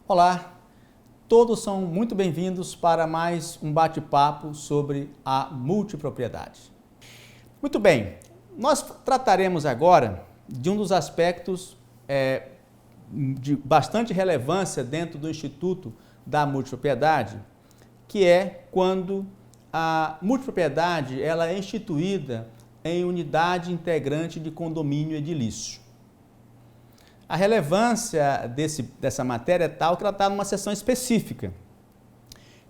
Olá, todos são muito bem-vindos para mais um bate-papo sobre a multipropriedade. Muito bem, nós trataremos agora de um dos aspectos de bastante relevância dentro do Instituto da Multipropriedade, que é quando a multipropriedade ela é instituída em unidade integrante de condomínio edilício. A relevância dessa matéria é tal que ela está numa seção específica.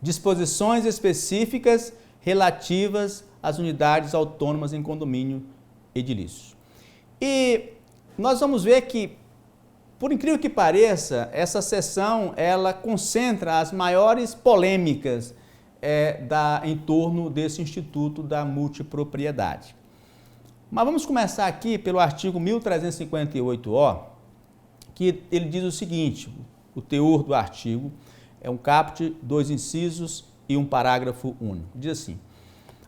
Disposições específicas relativas às unidades autônomas em condomínio edilício. E nós vamos ver que, por incrível que pareça, essa seção ela concentra as maiores polêmicas em torno desse Instituto da Multipropriedade. Mas vamos começar aqui pelo artigo 1358-O, que ele diz o seguinte, o teor do artigo é um caput, 2 incisos e um parágrafo único. Diz assim: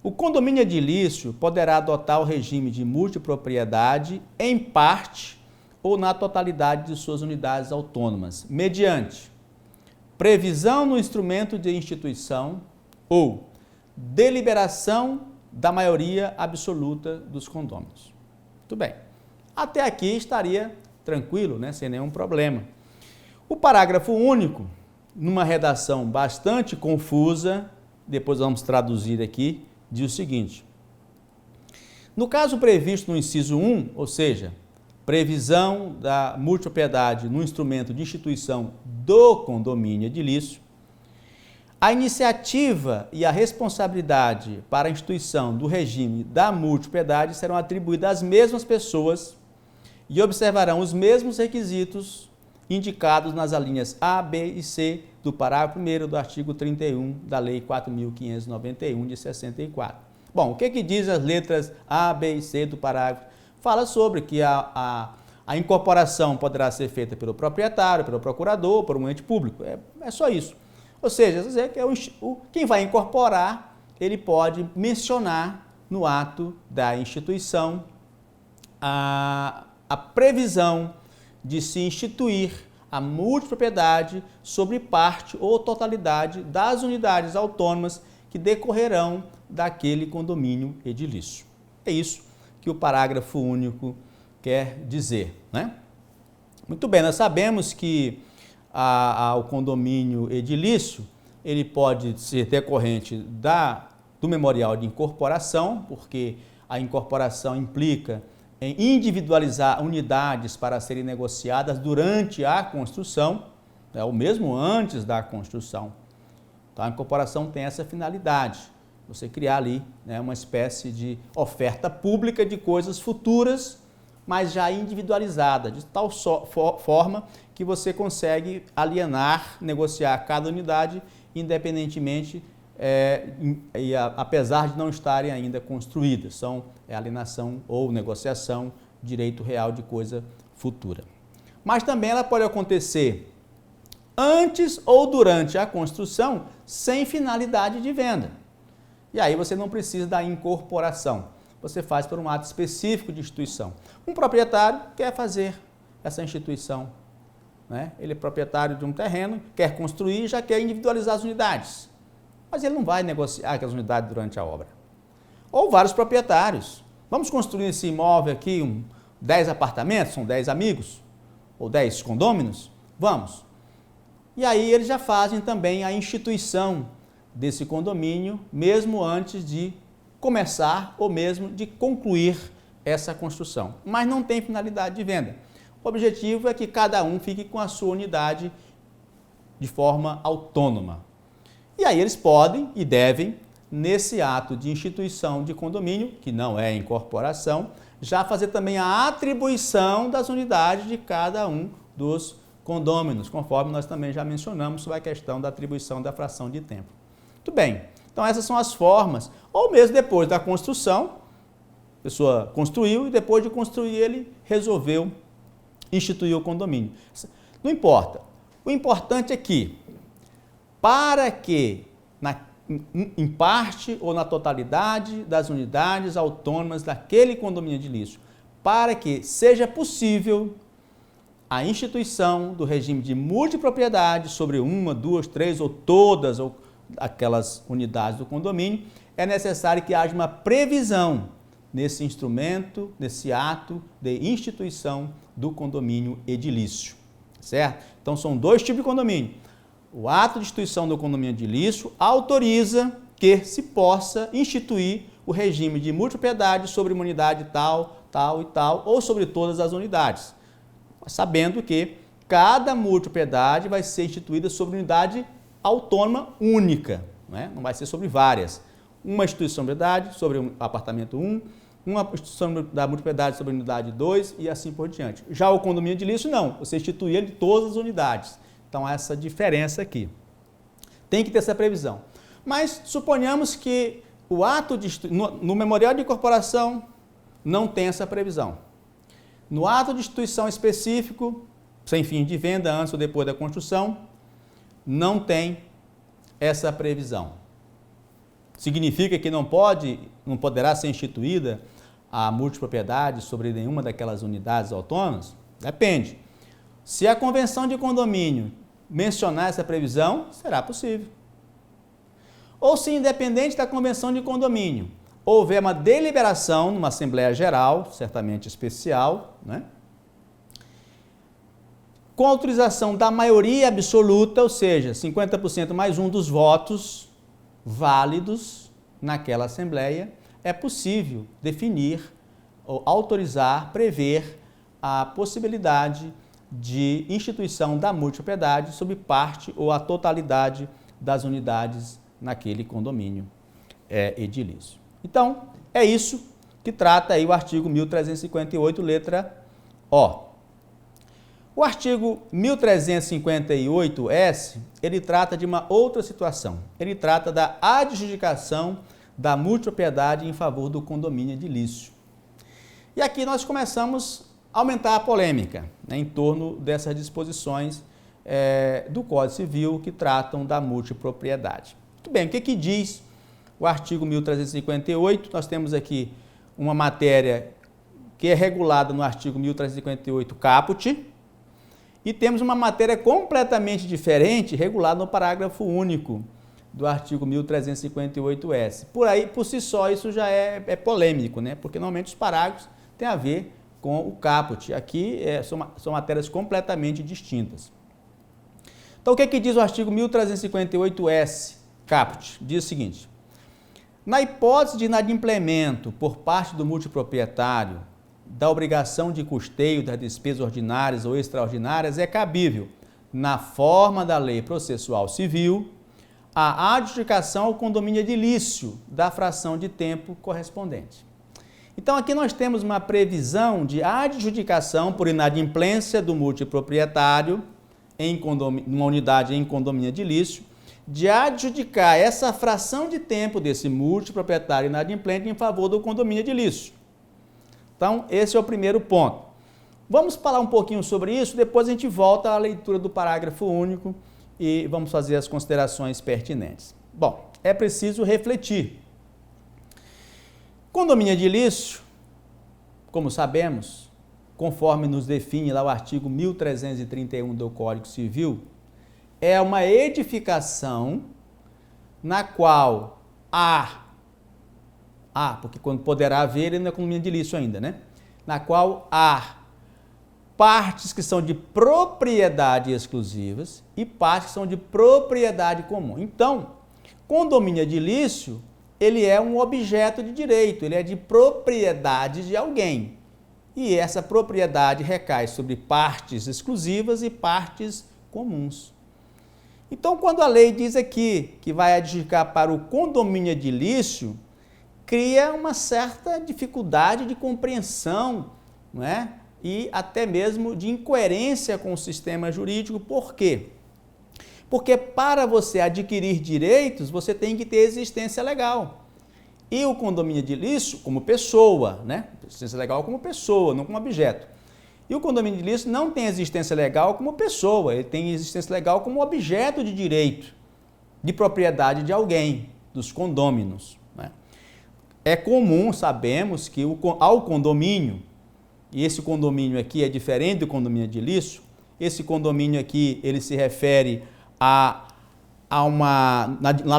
o condomínio edilício poderá adotar o regime de multipropriedade em parte ou na totalidade de suas unidades autônomas, mediante previsão no instrumento de instituição ou deliberação da maioria absoluta dos condôminos. Muito bem. Até aqui estaria tranquilo, né? Sem nenhum problema. O parágrafo único, numa redação bastante confusa, depois vamos traduzir aqui, diz o seguinte: no caso previsto no inciso 1, ou seja, previsão da multipropriedade no instrumento de instituição do condomínio edilício, a iniciativa e a responsabilidade para a instituição do regime da multipropriedade serão atribuídas às mesmas pessoas e observarão os mesmos requisitos indicados nas alíneas A, B e C do parágrafo 1º do artigo 31 da Lei 4.591 de 64. Bom, o que diz as letras A, B e C do parágrafo? Fala sobre que a incorporação poderá ser feita pelo proprietário, pelo procurador, por um ente público. É só isso. Ou seja, que quem vai incorporar, ele pode mencionar no ato da instituição a previsão de se instituir a multipropriedade sobre parte ou totalidade das unidades autônomas que decorrerão daquele condomínio edilício. É isso que o parágrafo único quer dizer, né? Muito bem, nós sabemos que o condomínio edilício ele pode ser decorrente do memorial de incorporação, porque a incorporação implica em individualizar unidades para serem negociadas durante a construção, ou mesmo antes da construção. Então, a incorporação tem essa finalidade, você criar ali uma espécie de oferta pública de coisas futuras, mas já individualizada, de tal forma que você consegue alienar, negociar cada unidade independentemente apesar de não estarem ainda construídas. São alienação ou negociação, direito real de coisa futura. Mas também ela pode acontecer antes ou durante a construção sem finalidade de venda. E aí você não precisa da incorporação. Você faz por um ato específico de instituição. Um proprietário quer fazer essa instituição, né? Ele é proprietário de um terreno, quer construir e já quer individualizar as unidades. Mas ele não vai negociar aquelas unidades durante a obra. Ou vários proprietários. Vamos construir esse imóvel aqui, 10 apartamentos, são 10 amigos, ou 10 condôminos? Vamos. E aí eles já fazem também a instituição desse condomínio, mesmo antes de começar ou mesmo de concluir essa construção. Mas não tem finalidade de venda. O objetivo é que cada um fique com a sua unidade de forma autônoma. E aí eles podem e devem, nesse ato de instituição de condomínio, que não é incorporação, já fazer também a atribuição das unidades de cada um dos condôminos, conforme nós também já mencionamos sobre a questão da atribuição da fração de tempo. Muito bem, então essas são as formas, ou mesmo depois da construção, a pessoa construiu e depois de construir ele resolveu instituir o condomínio. Não importa, o importante é que para que, em parte ou na totalidade das unidades autônomas daquele condomínio edilício, para que seja possível a instituição do regime de multipropriedade sobre uma, duas, três ou todas ou aquelas unidades do condomínio, é necessário que haja uma previsão nesse instrumento, nesse ato de instituição do condomínio edilício, certo? Então são dois tipos de condomínio. O ato de instituição do condomínio edilício autoriza que se possa instituir o regime de multipropriedade sobre uma unidade tal, tal e tal, ou sobre todas as unidades, sabendo que cada multipropriedade vai ser instituída sobre unidade autônoma única, né? Não vai ser sobre várias. Uma instituição de propriedade sobre o apartamento 1, uma instituição da multipropriedade sobre a unidade 2 e assim por diante. Já o condomínio edilício não, você institui ele de todas as unidades. Então, essa diferença aqui. Tem que ter essa previsão. Mas suponhamos que o ato de no memorial de incorporação não tem essa previsão. No ato de instituição específico, sem fim de venda, antes ou depois da construção, não tem essa previsão. Significa que não poderá ser instituída a multipropriedade sobre nenhuma daquelas unidades autônomas? Depende. Se a convenção de condomínio mencionar essa previsão, será possível. Ou se, independente da convenção de condomínio, houver uma deliberação numa Assembleia Geral, certamente especial, né? Com autorização da maioria absoluta, ou seja, 50% mais um dos votos válidos naquela Assembleia, é possível definir, ou autorizar, prever a possibilidade de instituição da multipropriedade sobre parte ou a totalidade das unidades naquele condomínio edilício. Então, é isso que trata aí o artigo 1358, letra O. O artigo 1358-S, ele trata de uma outra situação. Ele trata da adjudicação da multipropriedade em favor do condomínio edilício. E aqui nós começamos a aumentar a polêmica, né, em torno dessas disposições do Código Civil que tratam da multipropriedade. Muito bem, o que diz o artigo 1358? Nós temos aqui uma matéria que é regulada no artigo 1358 caput, e temos uma matéria completamente diferente, regulada no parágrafo único do artigo 1358-S. Por si só, isso já é polêmico, né? Porque normalmente os parágrafos têm a ver com o caput. Aqui são matérias completamente distintas. Então, o que diz o artigo 1358-S, caput? Diz o seguinte: na hipótese de inadimplemento por parte do multiproprietário da obrigação de custeio das despesas ordinárias ou extraordinárias, é cabível, na forma da lei processual civil, a adjudicação ao condomínio edilício da fração de tempo correspondente. Então, aqui nós temos uma previsão de adjudicação por inadimplência do multiproprietário numa unidade em condomínio edilício, de adjudicar essa fração de tempo desse multiproprietário inadimplente em favor do condomínio edilício. Então, esse é o primeiro ponto. Vamos falar um pouquinho sobre isso, depois a gente volta à leitura do parágrafo único e vamos fazer as considerações pertinentes. Bom, é preciso refletir. Condomínio edilício, como sabemos, conforme nos define lá o artigo 1331 do Código Civil, é uma edificação na qual porque quando poderá haver, ele não é condomínio edilício ainda, né? Na qual há partes que são de propriedade exclusivas e partes que são de propriedade comum. Então, condomínio edilício, ele é um objeto de direito, ele é de propriedade de alguém. E essa propriedade recai sobre partes exclusivas e partes comuns. Então, quando a lei diz aqui que vai adjudicar para o condomínio edilício, cria uma certa dificuldade de compreensão, não é? E até mesmo de incoerência com o sistema jurídico. Por quê? Porque para você adquirir direitos, você tem que ter existência legal. E o condomínio edilício, como pessoa, né? Existência legal como pessoa, não como objeto. E o condomínio edilício não tem existência legal como pessoa, ele tem existência legal como objeto de direito, de propriedade de alguém, dos condôminos. Né? É comum, sabemos, que ao condomínio e esse condomínio aqui é diferente do condomínio edilício, esse condomínio aqui, ele se refere na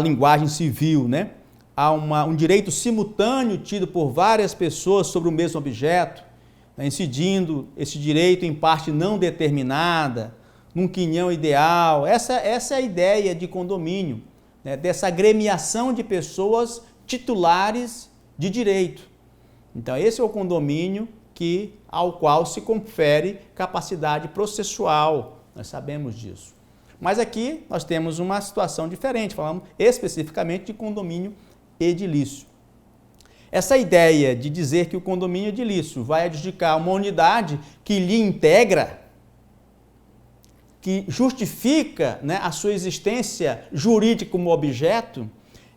linguagem civil, né? A um direito simultâneo tido por várias pessoas sobre o mesmo objeto, né? Incidindo esse direito em parte não determinada, num quinhão ideal. Essa é a ideia de condomínio, né? Dessa agremiação de pessoas titulares de direito. Então, esse é o condomínio ao qual se confere capacidade processual, nós sabemos disso. Mas aqui nós temos uma situação diferente, falamos especificamente de condomínio edilício. Essa ideia de dizer que o condomínio edilício vai adjudicar uma unidade que lhe integra, que justifica, né, a sua existência jurídica como objeto,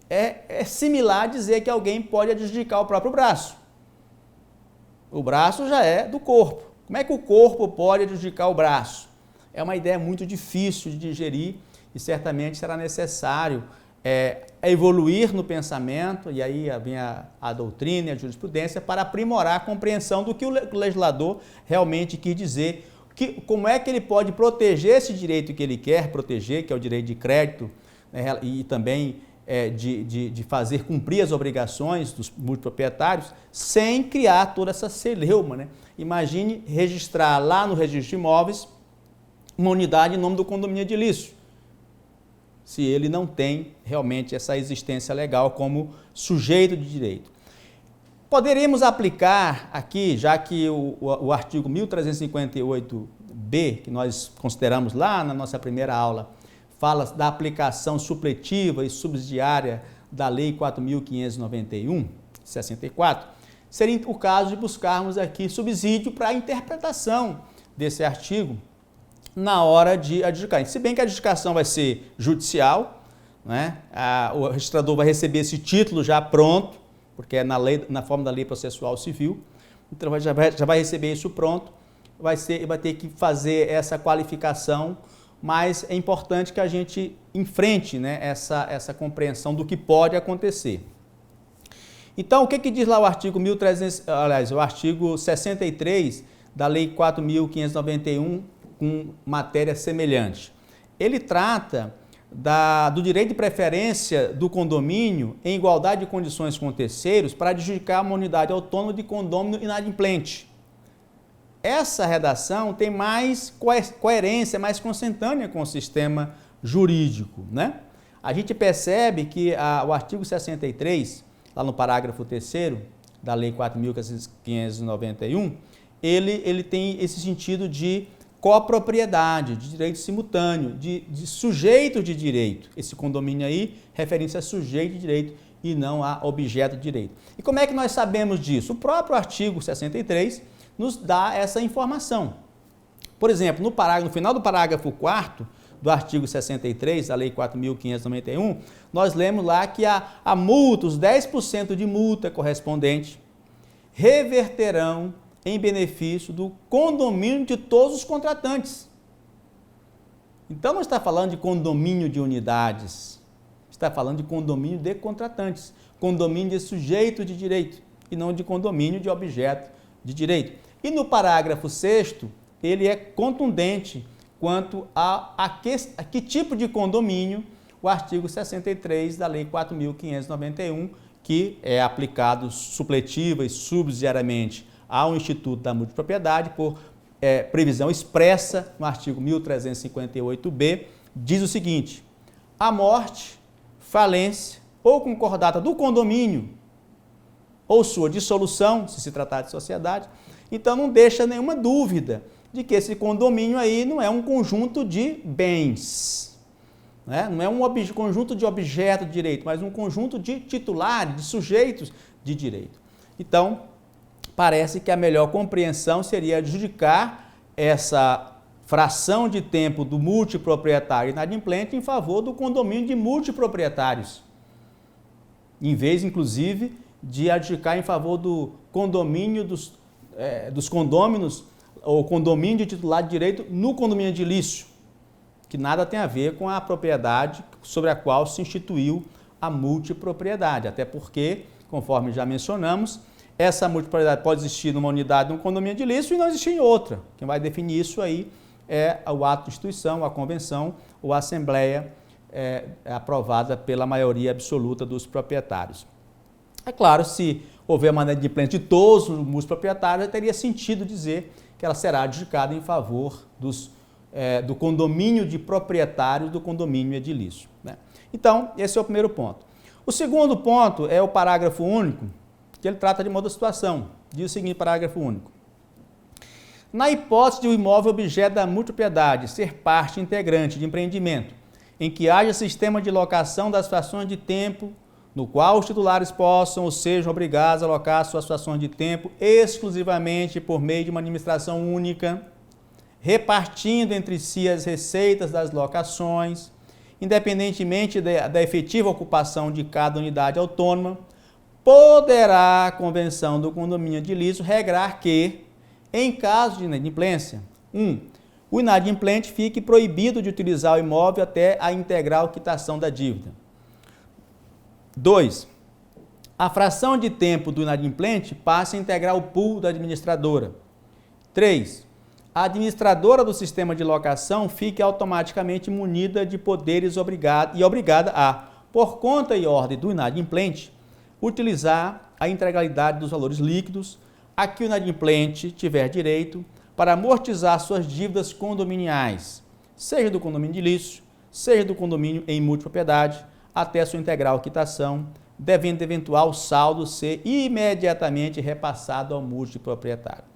é similar a dizer que alguém pode adjudicar o próprio braço. O braço já é do corpo. Como é que o corpo pode adjudicar o braço? É uma ideia muito difícil de digerir e certamente será necessário evoluir no pensamento, e aí vem a doutrina e a jurisprudência para aprimorar a compreensão do que o legislador realmente quis dizer, como é que ele pode proteger esse direito que ele quer proteger, que é o direito de crédito, né, e também de fazer cumprir as obrigações dos multiproprietários, sem criar toda essa celeuma, né? Imagine registrar lá no registro de imóveis uma unidade em nome do condomínio edilício, se ele não tem realmente essa existência legal como sujeito de direito. Poderíamos aplicar aqui, já que o artigo 1358b, que nós consideramos lá na nossa primeira aula, fala da aplicação supletiva e subsidiária da Lei 4.591, 64, seria o caso de buscarmos aqui subsídio para a interpretação desse artigo na hora de adjudicar. Se bem que a adjudicação vai ser judicial, né? O registrador vai receber esse título já pronto, porque é na forma da Lei Processual Civil, então já vai receber isso pronto, vai ter que fazer essa qualificação, mas é importante que a gente enfrente, né, essa compreensão do que pode acontecer. Então, o que diz lá o artigo o artigo 63 da Lei 4.591 com matéria semelhante? Ele trata do direito de preferência do condomínio em igualdade de condições com terceiros para adjudicar uma unidade autônoma de condômino inadimplente. Essa redação tem mais coerência, mais consentânea com o sistema jurídico, né? A gente percebe que o artigo 63, lá no parágrafo 3º da Lei 4.591, ele tem esse sentido de copropriedade, de direito simultâneo, de sujeito de direito. Esse condomínio aí, referência a sujeito de direito e não a objeto de direito. E como é que nós sabemos disso? O próprio artigo 63 nos dá essa informação. Por exemplo, no final do parágrafo 4º do artigo 63 da Lei 4.591, nós lemos lá que a multa, os 10% de multa correspondente, reverterão em benefício do condomínio de todos os contratantes. Então não está falando de condomínio de unidades, está falando de condomínio de contratantes, condomínio de sujeito de direito e não de condomínio de objeto de direito. E no parágrafo 6º, ele é contundente quanto a que tipo de condomínio o artigo 63 da Lei 4.591, que é aplicado supletiva e subsidiariamente ao Instituto da Multipropriedade, por previsão expressa no artigo 1358b, diz o seguinte: a morte, falência ou concordata do condomínio ou sua dissolução, se tratar de sociedade, então não deixa nenhuma dúvida de que esse condomínio aí não é um conjunto de bens, né? Não é um conjunto de objetos de direito, mas um conjunto de titulares, de sujeitos de direito. Então, parece que a melhor compreensão seria adjudicar essa fração de tempo do multiproprietário inadimplente em favor do condomínio de multiproprietários, em vez, inclusive, de adjudicar em favor do condomínio dos condôminos ou condomínio de titular de direito no condomínio edilício, que nada tem a ver com a propriedade sobre a qual se instituiu a multipropriedade, até porque, conforme já mencionamos, essa multipropriedade pode existir numa unidade, num condomínio edilício e não existir em outra. Quem vai definir isso aí é o ato de instituição, a convenção ou a assembleia aprovada pela maioria absoluta dos proprietários. É claro, se houver uma inadimplência de todos os multiproprietários, teria sentido dizer que ela será adjudicada em favor do condomínio de proprietários do condomínio edilício, né? Então, esse é o primeiro ponto. O segundo ponto é o parágrafo único, que ele trata de uma outra situação. Diz o seguinte, parágrafo único. Na hipótese de o imóvel objeto da multipropriedade ser parte integrante de empreendimento, em que haja sistema de locação das frações de tempo, no qual os titulares possam ou sejam obrigados a alocar suas frações de tempo exclusivamente por meio de uma administração única, repartindo entre si as receitas das locações, independentemente da efetiva ocupação de cada unidade autônoma, poderá a convenção do condomínio edilício regrar que, em caso de inadimplência, 1. O inadimplente fique proibido de utilizar o imóvel até a integral quitação da dívida. 2. A fração de tempo do inadimplente passe a integrar o pool da administradora. 3. A administradora do sistema de locação fique automaticamente munida de poderes e obrigada a, por conta e ordem do inadimplente, utilizar a integralidade dos valores líquidos a que o inadimplente tiver direito para amortizar suas dívidas condominiais, seja do condomínio edilício, seja do condomínio em multipropriedade, até sua integral quitação, devendo eventual saldo ser imediatamente repassado ao multiproprietário.